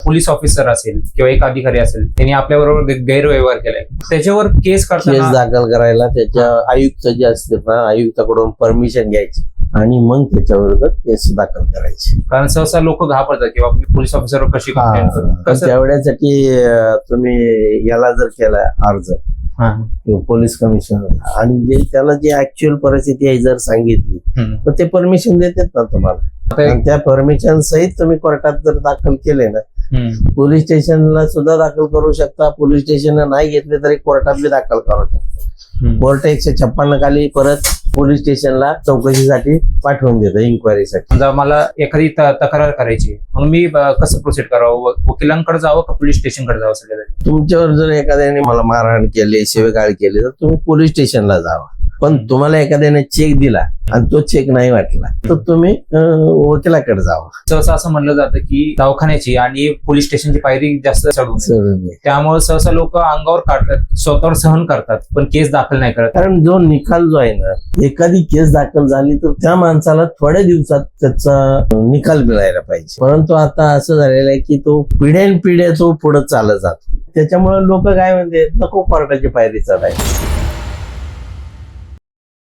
Police officer असेल किंवा एक अधिकारी असेल त्यांनी आपल्याबरोबर गैरव्यवहार केलाय, त्याच्यावर केस केस करताना दाखल करायला त्याच्या आयुक्त जे असते ना, आयुक्ताकडून परमिशन घ्यायची आणि मग त्याच्यावर केस दाखल करायची. कारण सहसा लोक घाबरतात किंवा पोलीस ऑफिसरवर कशी कंप्लेंट करू कसं. त्यावेळेसाठी तुम्ही याला जर केला अर्ज किंवा पोलीस कमिशनर आणि जे त्याला जी ऍक्च्युअल परिस्थिती आहे जर सांगितली तर ते परमिशन देतात ना तुम्हाला. आणि त्या परमिशन सहित तुम्ही कोर्टात जर दाखल केले ना, पोलीस स्टेशनला सुद्धा दाखल करू शकता. पोलीस स्टेशनला नाही घेतले तरी कोर्टात बी दाखल करू शकता. कोर्ट 156 खाली परत पोलीस स्टेशनला चौकशीसाठी पाठवून देतं, इन्क्वायरीसाठी. समजा मला एखादी तक्रार करायची, मग मी कसं प्रोसीड करावं? वकिलांकडे जावं का पोलीस स्टेशनकडे जावं? सगळ्यात तुमच्यावर जर एखाद्याने मला मारहाण केली, शिवेगाळ केली तर तुम्ही पोलीस स्टेशनला जावा. पण तुम्हाला एखाद्याने चेक दिला आणि तो चेक नाही वाटला तर तुम्ही वकिलाकडे जावा. सहसा असं म्हणलं जातं की दवाखान्याची आणि पोलीस स्टेशनची पायरी जास्त चढून आहे. त्यामुळे सहसा लोक अंगावर काढतात, स्वतःवर सहन करतात, पण केस दाखल नाही करत. कारण जो निकाल जो आहे ना, एखादी केस दाखल झाली तर त्या माणसाला थोड्या दिवसात त्याचा निकाल मिळायला पाहिजे. परंतु आता असं झालेलं आहे की तो पिढ्यानपिढ्या तो पुढे चालत जातो. त्याच्यामुळे लोक काय म्हणते, नको कोर्टाची पायरी चढायची.